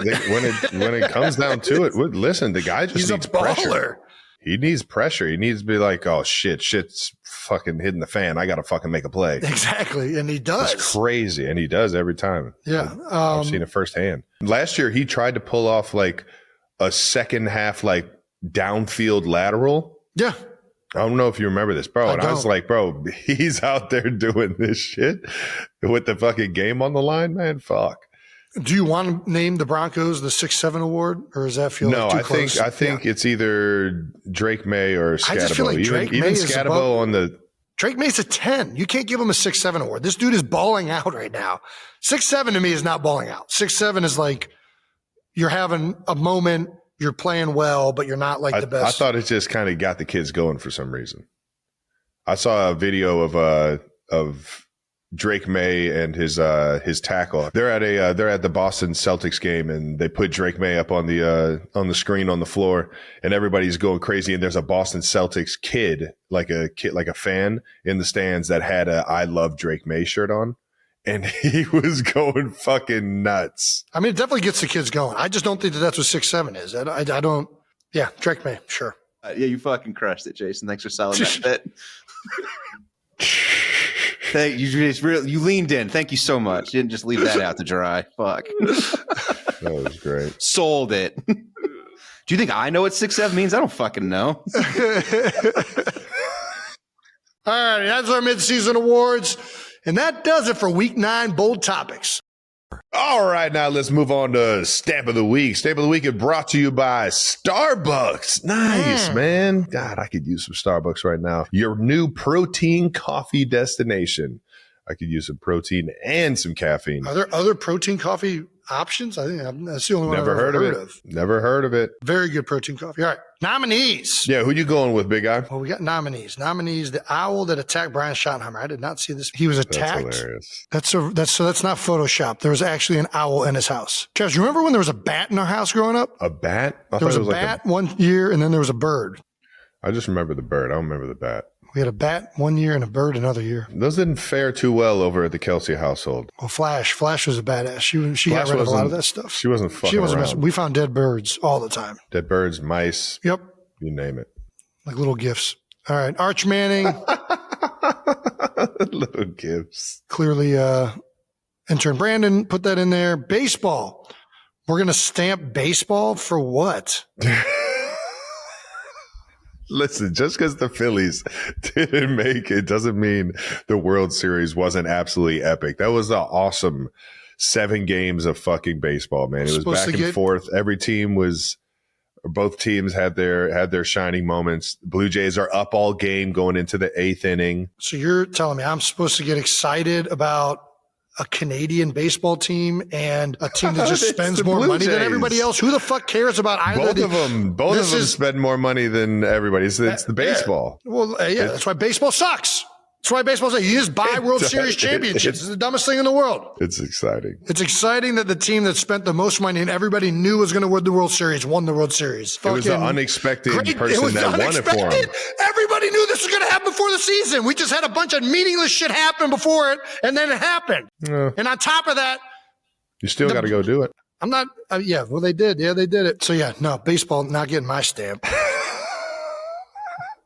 when it comes down to it, listen, the guy just needs pressure. He needs pressure. He needs to be like, oh, shit's fucking hitting the fan. I got to fucking make a play. Exactly. And he does. It's crazy. And he does every time. Yeah. I've seen it firsthand. Last year, he tried to pull off like a second half, like downfield lateral. Yeah. I don't know if you remember this, bro. I was like, bro, he's out there doing this shit with the fucking game on the line, man. Fuck. Do you want to name the Broncos the 6-7 award, or does that feel like too close? I think it's either Drake May or Scatabo. I just feel like Drake May is Scatabo on the Drake May's a 10. You can't give him a 6-7 award. This dude is balling out right now. 6-7 to me is not balling out. 6-7 is like you're having a moment, you're playing well, but you're not like the best. I thought it just kind of got the kids going for some reason. I saw a video of Drake May and his tackle. They're at the Boston Celtics game, and they put Drake May up on the screen on the floor, and everybody's going crazy. And there's a Boston Celtics kid, like a fan in the stands that had a "I love Drake May" shirt on, and he was going fucking nuts. I mean, it definitely gets the kids going. I just don't think that's what 6-7 is. I don't. Yeah, Drake May, sure. Yeah, you fucking crushed it, Jason. Thanks for selling that bit. Thank you. You leaned in. Thank you so much. You didn't just leave that out to dry. Fuck. That was great. Sold it. Do you think I know what 6-7 means? I don't fucking know. All right, that's our midseason awards. And that does it for Week 9 Bold Topics. All right, now let's move on to Stamp of the Week. Stamp of the Week is brought to you by Starbucks. Nice, man. God, I could use some Starbucks right now. Your new protein coffee destination. I could use some protein and some caffeine. Are there other protein coffee options? I think that's the only one Never I've heard ever of heard it. of. Never heard of it. Very good protein coffee. All right, nominees. Yeah, who you going with, big guy? Well, we got nominees. Nominees: the owl that attacked Brian Schottenheimer. I did not see this. He was attacked. That's hilarious. That's not Photoshop. There was actually an owl in his house. Travis, you remember when there was a bat in our house growing up? A bat? There was a bat one year, and then there was a bird. I just remember the bird. I don't remember the bat. We had a bat one year and a bird another year. Those didn't fare too well over at the Kelsey household. Well, Flash was a badass. She got rid of a lot of that stuff. She wasn't fucking around. Messing. We found dead birds all the time. Dead birds, mice. Yep. You name it. Like little gifts. All right. Arch Manning. Little gifts. Clearly, intern Brandon put that in there. Baseball. We're going to stamp baseball for what? Listen, just because the Phillies didn't make it doesn't mean the World Series wasn't absolutely epic. That was an awesome 7 games of fucking baseball, man. It was back and forth. Both teams had their shining moments. Blue Jays are up all game going into the 8th inning. So you're telling me I'm supposed to get excited about a Canadian baseball team and a team that just spends more money than everybody else? Who the fuck cares about either? Both of them spend more money than everybody. It's the baseball. Yeah. Well, that's why baseball sucks. That's why baseball sucks. You just buy World Series championships. It's the dumbest thing in the world. It's exciting. It's exciting that the team that spent the most money and everybody knew was going to win the World Series won the World Series. It was the unexpected person that won it for them. Everybody knew this was going to happen before the season. We just had a bunch of meaningless shit happen before it, and then it happened. And on top of that, you still got to go do it. I'm not. Well, they did. Yeah, they did it. So no, baseball not getting my stamp.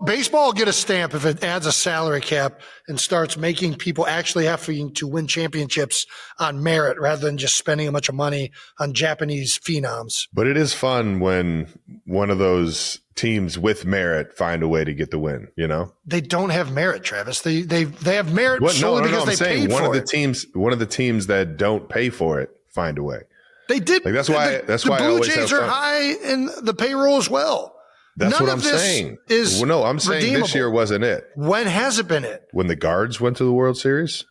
Baseball will get a stamp if it adds a salary cap and starts making people actually having to win championships on merit rather than just spending a bunch of money on Japanese phenoms. But it is fun when one of those teams with merit find a way to get the win, you know? They don't have merit, Travis. They have merit solely because they paid for it. One of the teams that don't pay for it find a way. They did. Like that's why the I Blue always Jays have are fun. high in the payroll as well. That's None what of I'm this saying. is no, I'm saying redeemable. this year wasn't it. When has it been it? When the Guards went to the World Series?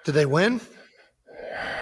Did they win?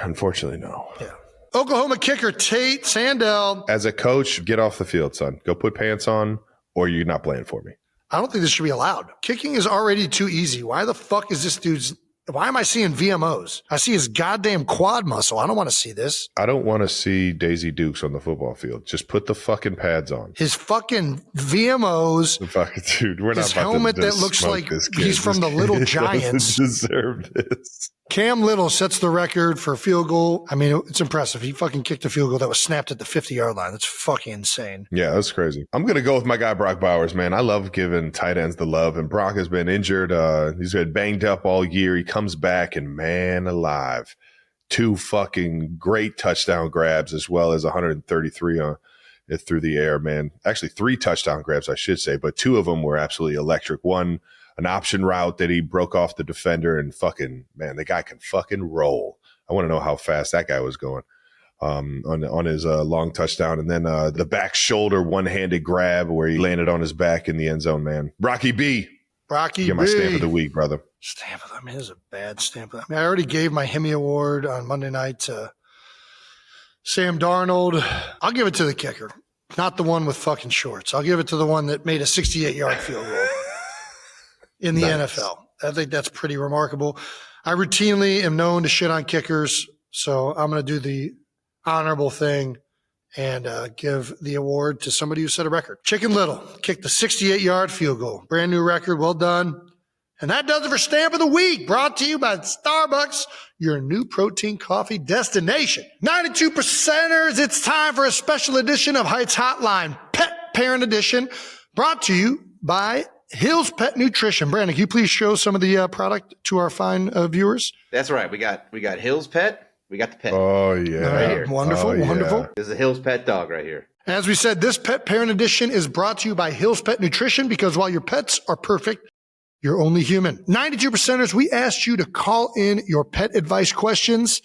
Unfortunately, no. Yeah. Oklahoma kicker Tate Sandell. As a coach, get off the field, son. Go put pants on, or you're not playing for me. I don't think this should be allowed. Kicking is already too easy. Why the fuck is this dude's Why am I seeing VMOs? I see his goddamn quad muscle. I don't want to see this. I don't want to see Daisy Dukes on the football field. Just put the fucking pads on. His fucking VMOs. The fucking dude, we're his not about helmet to that looks smoke like this kid. he's from the Little Giants. Deserve this. Cam Little sets the record for a field goal. I mean, it's impressive. He fucking kicked a field goal that was snapped at the 50-yard line. That's fucking insane. Yeah, that's crazy. I'm going to go with my guy, Brock Bowers, man. I love giving tight ends the love, and Brock has been injured. He's been banged up all year. He comes back, and man alive, 2 fucking great touchdown grabs as well as 133 on it through the air, man. Actually, 3 touchdown grabs, I should say, but 2 of them were absolutely electric. One, an option route that he broke off the defender, and fucking, man, the guy can fucking roll. I want to know how fast that guy was going on his long touchdown. And then the back shoulder one-handed grab where he landed on his back in the end zone, man. Rocky B. Rocky my B. stamp of the week, brother. Stamp of the, I mean, it is a bad stamp of the, I mean, I already gave my Hemi Award on Monday night to Sam Darnold. I'll give it to the kicker. Not the one with fucking shorts. I'll give it to the one that made a 68-yard field goal in the NFL. I think that's pretty remarkable. I routinely am known to shit on kickers, so I'm going to do the honorable thing and give the award to somebody who set a record. Chicken Little kicked the 68-yard field goal. Brand new record. Well done. And that does it for Stamp of the Week, brought to you by Starbucks, your new protein coffee destination. 92%ers, it's time for a special edition of Heights Hotline, Pet Parent Edition, brought to you by Hill's Pet Nutrition. Brandon, can you please show some of the product to our fine viewers? That's right. We got Hill's Pet. We got the pet. Oh, yeah. Right here. Wonderful, wonderful. This is the Hill's Pet dog right here. As we said, this Pet Parent Edition is brought to you by Hill's Pet Nutrition, because while your pets are perfect, you're only human. 92%ers, we asked you to call in your pet advice questions.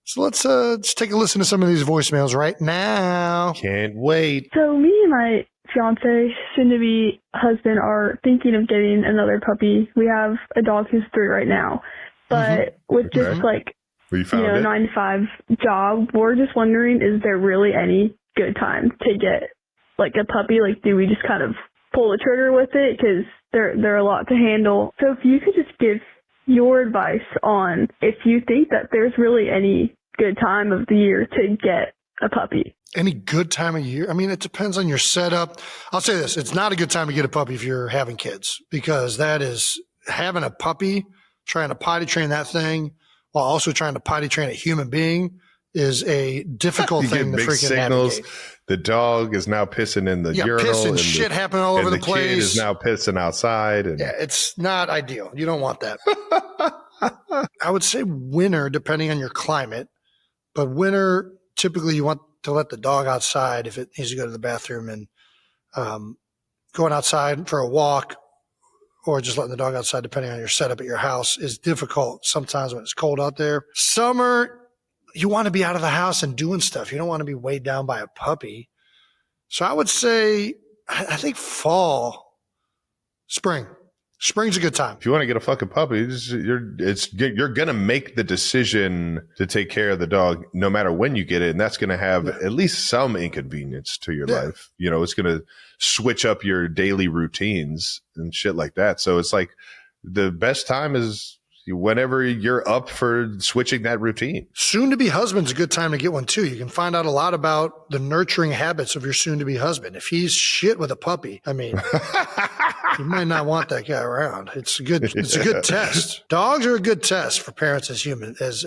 So let's take a listen to some of these voicemails right now. Can't wait. So me and my fiance, soon-to-be husband, are thinking of getting another puppy. We have a dog who's 3 right now. But with just like, We found it. 9 to 5 job, we're just wondering, is there really any good time to get like a puppy? Like, do we just kind of pull the trigger with it? Because they're a lot to handle. So if you could just give your advice on if you think that there's really any good time of the year to get a puppy. Any good time of year? I mean, it depends on your setup. I'll say this. It's not a good time to get a puppy if you're having kids, because that is having a puppy, trying to potty train that thing while also trying to potty train a human being is a difficult You thing get to big freaking signals. navigate. The dog is now pissing in the Yeah, urinal. piss and and shit happening all over and the place. Kid is now pissing outside. And Yeah, it's not ideal. You don't want that. I would say winter, depending on your climate. But winter, typically you want to let the dog outside if it needs to go to the bathroom, and going outside for a walk or just letting the dog outside, depending on your setup at your house, is difficult sometimes when it's cold out there. Summer, you want to be out of the house and doing stuff. You don't want to be weighed down by a puppy. So I would say, I think fall, spring. Spring's a good time. if you want to get a fucking puppy, you're gonna make the decision to take care of the dog no matter when you get it, and that's gonna have at least some inconvenience to your life. You know, it's gonna switch up your daily routines and shit like that. So it's like the best time is whenever you're up for switching that routine. Soon-to-be husband's a good time to get one, too. You can find out a lot about the nurturing habits of your soon-to-be husband. If he's shit with a puppy, I mean, you might not want that guy around. It's a good test. Dogs are a good test for parents as humans as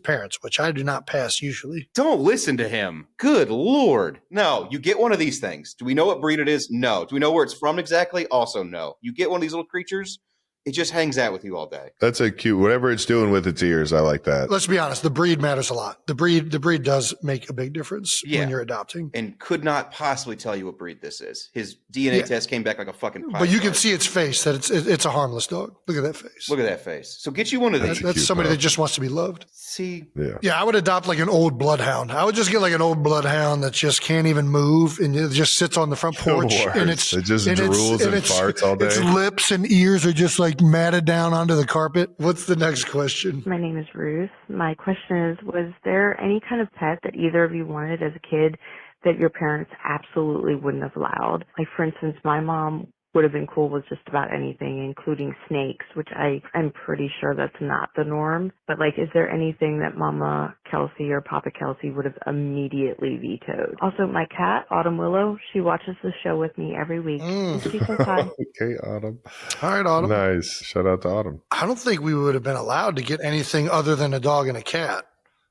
parents, which I do not pass usually. Don't listen to him. Good Lord. No, you get one of these things. Do we know what breed it is? No. Do we know where it's from exactly? Also no. You get one of these little creatures, it just hangs out with you all day. That's a cute, whatever it's doing with its ears. I like that. Let's be honest. The breed matters a lot. The breed does make a big difference when you're adopting. And could not possibly tell you what breed this is. His DNA test came back like a fucking pie But you chart. can see its face, that it's a harmless dog. Look at that face. Look at that face. So get you one of these. That's cute somebody dog. that just wants to be loved. See? Yeah, I would adopt like an old bloodhound. I would just get like an old bloodhound that just can't even move and it just sits on the front porch and It just drools and farts all day. Its lips and ears are just like matted down onto the carpet. What's the next question? My name is Ruth. My question is, was there any kind of pet that either of you wanted as a kid that your parents absolutely wouldn't have allowed? Like, for instance, my mom would have been cool with just about anything, including snakes, which I'm pretty sure that's not the norm. But like, is there anything that Mama Kelsey or Papa Kelsey would have immediately vetoed? Also, my cat, Autumn Willow, she watches the show with me every week. And she says hi. Okay, Autumn. All right, Autumn. Nice. Shout out to Autumn. I don't think we would have been allowed to get anything other than a dog and a cat.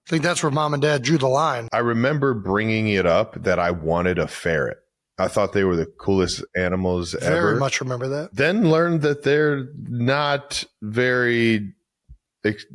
I think that's where Mom and Dad drew the line. I remember bringing it up that I wanted a ferret. I thought they were the coolest animals ever. Very much remember that. Then learned that they're not very,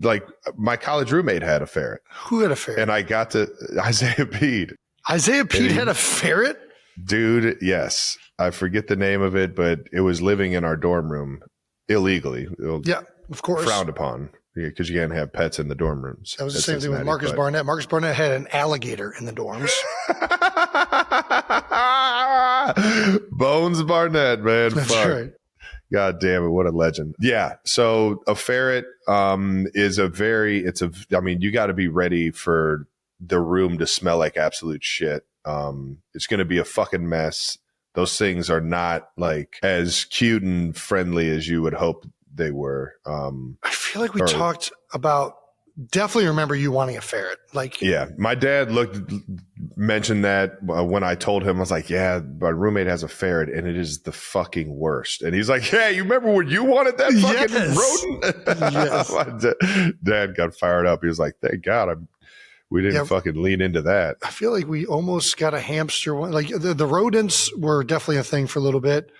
like, my college roommate had a ferret. Who had a ferret? And I got to Isaiah Pede. Isaiah Pede had a ferret? Dude, yes. I forget the name of it, but it was living in our dorm room illegally. Yeah, of course. Frowned upon. Because you can't have pets in the dorm rooms. That was the same thing with Marcus Barnett. Marcus Barnett had an alligator in the dorms. Bones Barnett, man. That's Fuck. right. God damn it, what a legend. Yeah. So a ferret is I mean, you got to be ready for the room to smell like absolute shit. It's going to be a fucking mess. Those things are not like as cute and friendly as you would hope they were. I feel like we talked about, definitely remember you wanting a ferret. Like, yeah, my dad mentioned that when I told him, I was like, yeah, my roommate has a ferret and it is the fucking worst. And he's like, yeah, you remember when you wanted that fucking rodent? Yes. Dad got fired up. He was like, thank God we didn't fucking lean into that. I feel like we almost got a hamster one. Like the rodents were definitely a thing for a little bit.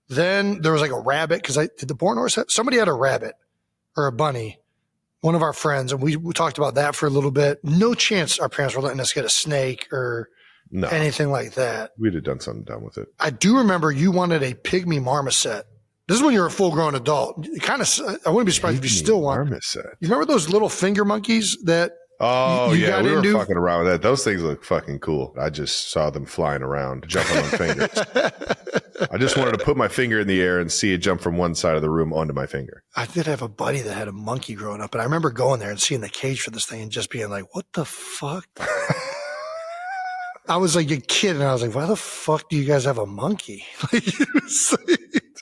Then there was like a rabbit, because did the Bornhorst have, somebody had a rabbit or a bunny, one of our friends, and we talked about that for a little bit. No chance our parents were letting us get a snake or anything like that. We'd have done something dumb with it. I do remember you wanted a pygmy marmoset. This is when you're a full-grown adult. I wouldn't be surprised if you still want. Marmoset. You remember those little finger monkeys that? Oh, you got we into? were fucking around with that. Those things look fucking cool. I just saw them flying around, jumping on fingers. I just wanted to put my finger in the air and see it jump from one side of the room onto my finger. I did have a buddy that had a monkey growing up, and I remember going there and seeing the cage for this thing and just being like, what the fuck? I was like a kid, and I was like, why the fuck do you guys have a monkey?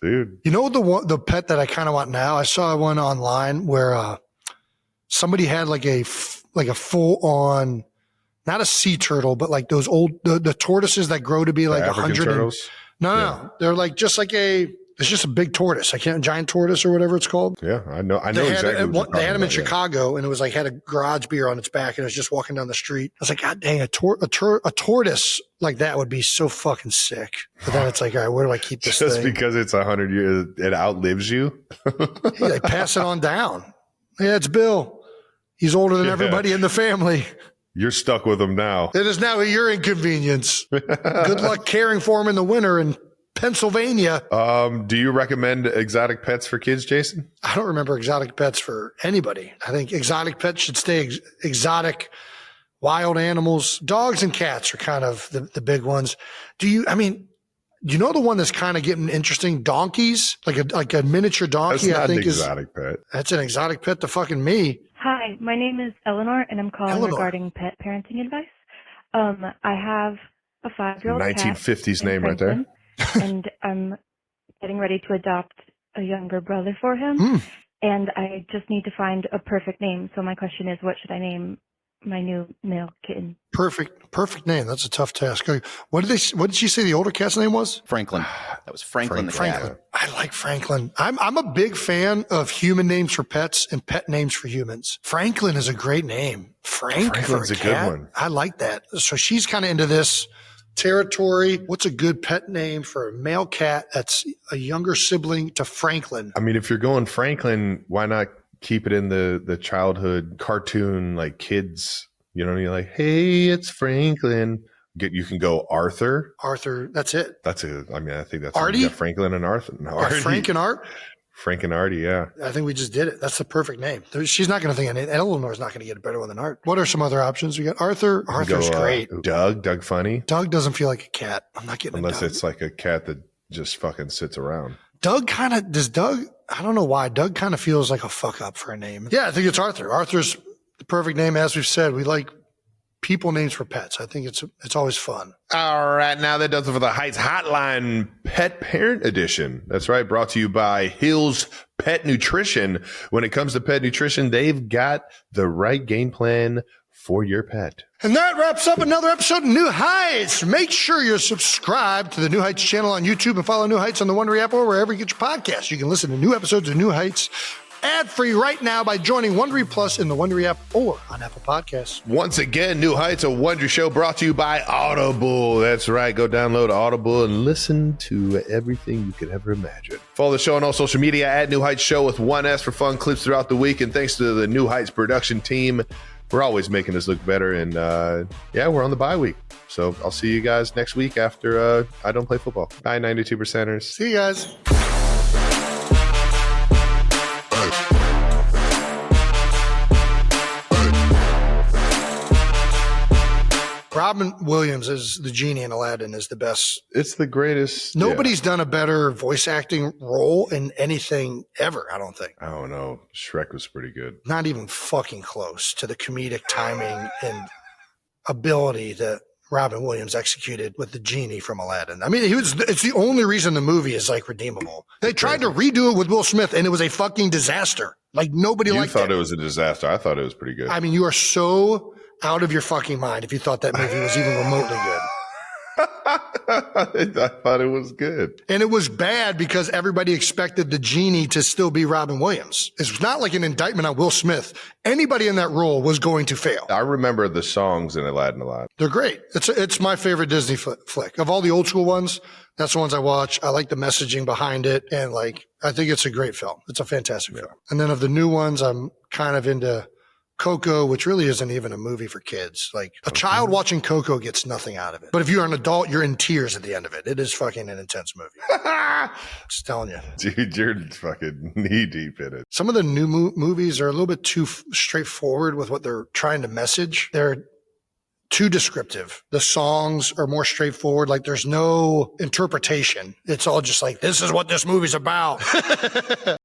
Dude. You know the pet that I kind of want now? I saw one online where somebody had like a full on, not a sea turtle, but like those old the tortoises that grow to be like 100 turtles. No, they're like just like it's just a big tortoise. Giant tortoise or whatever it's called. Yeah, I know exactly. They had them in Chicago, and it was like had a garage beer on its back, and it was just walking down the street. I was like, God dang, a tortoise like that would be so fucking sick. But then it's like, all right, where do I keep this just thing? Because it's 100 years, it outlives you. Yeah, they pass it on down. Yeah, it's Bill. He's older than everybody in the family. You're stuck with him now. It is now at your inconvenience. Good luck caring for him in the winter in Pennsylvania. Do you recommend exotic pets for kids, Jason? I don't remember exotic pets for anybody. I think exotic pets should stay exotic. Wild animals, dogs and cats are kind of the big ones. Do you know the one that's kind of getting interesting? Donkeys, like a miniature donkey. That's not I think an exotic pet. That's an exotic pet to fucking me. Hi, my name is Eleanor, and I'm calling regarding pet parenting advice. I have a 5-year-old 1950s cat name right there. And I'm getting ready to adopt a younger brother for him. And I just need to find a perfect name. So my question is, what should I name my new male kitten? Perfect name. That's a tough task. What did she say the older cat's name was? Franklin. That was Franklin. Franklin. I like Franklin. I'm a big fan of human names for pets and pet names for humans. Franklin is a great name. Franklin's a good one. I like that. So she's kind of into this territory. What's a good pet name for a male cat that's a younger sibling to Franklin? I mean, if you're going Franklin, why not keep it in the childhood cartoon, like kids, you're like, hey, it's Franklin. You can go Arthur. Arthur, that's it. I think that's Artie? Franklin and Arthur. No, Artie. Frank and Art? Frank and Artie, yeah. I think we just did it. That's the perfect name. She's not going to think of it. Eleanor's not going to get a better one than Art. What are some other options? We got Arthur. Arthur's great. Doug Funny. Doug doesn't feel like a cat. I'm not getting unless Doug. It's like a cat that just fucking sits around. Doug, I don't know why. Doug kind of feels like a fuck up for a name. Yeah, I think it's Arthur. Arthur's the perfect name. As we've said, we like people names for pets. I think it's always fun. All right, now that does it for the Heights Hotline Pet Parent Edition. That's right, brought to you by Hills Pet Nutrition. When it comes to pet nutrition, they've got the right game plan for your pet. And that wraps up another episode of New Heights. Make sure you're subscribed to the New Heights channel on YouTube and follow New Heights on the Wondery App or wherever you get your podcasts. You can listen to new episodes of New Heights ad-free right now by joining Wondery Plus in the Wondery App or on Apple Podcasts. Once again, New Heights, a Wondery show brought to you by Audible. That's right. Go download Audible and listen to everything you could ever imagine. Follow the show on all social media at New Heights Show with one S for fun clips throughout the week. And thanks to the New Heights production team, we're always making this look better. And we're on the bye week. So I'll see you guys next week after I don't play football. Bye, 92%ers. See you guys. Robin Williams as the genie in Aladdin is the best. It's the greatest. Nobody's done a better voice acting role in anything ever, I don't think. I don't know. Shrek was pretty good. Not even fucking close to the comedic timing and ability that Robin Williams executed with the genie from Aladdin. I mean, it's the only reason the movie is like redeemable. They tried to redo it with Will Smith and it was a fucking disaster. Like nobody liked it. You thought it was a disaster. I thought it was pretty good. I mean, you are so out of your fucking mind if you thought that movie was even remotely good. I thought it was good. And it was bad because everybody expected the genie to still be Robin Williams. It's not like an indictment on Will Smith. Anybody in that role was going to fail. I remember the songs in Aladdin a lot. They're great. It's my favorite Disney flick. Of all the old school ones, that's the ones I watch. I like the messaging behind it. And I think it's a great film. It's a fantastic film. And then of the new ones, I'm kind of into Coco, which really isn't even a movie for kids. Like a child watching Coco gets nothing out of it. But if you're an adult, you're in tears at the end of it. It is fucking an intense movie. Just telling you. Dude, you're fucking knee deep in it. Some of the new movies are a little bit too straightforward with what they're trying to message. They're too descriptive. The songs are more straightforward. Like there's no interpretation. It's all just like, this is what this movie's about.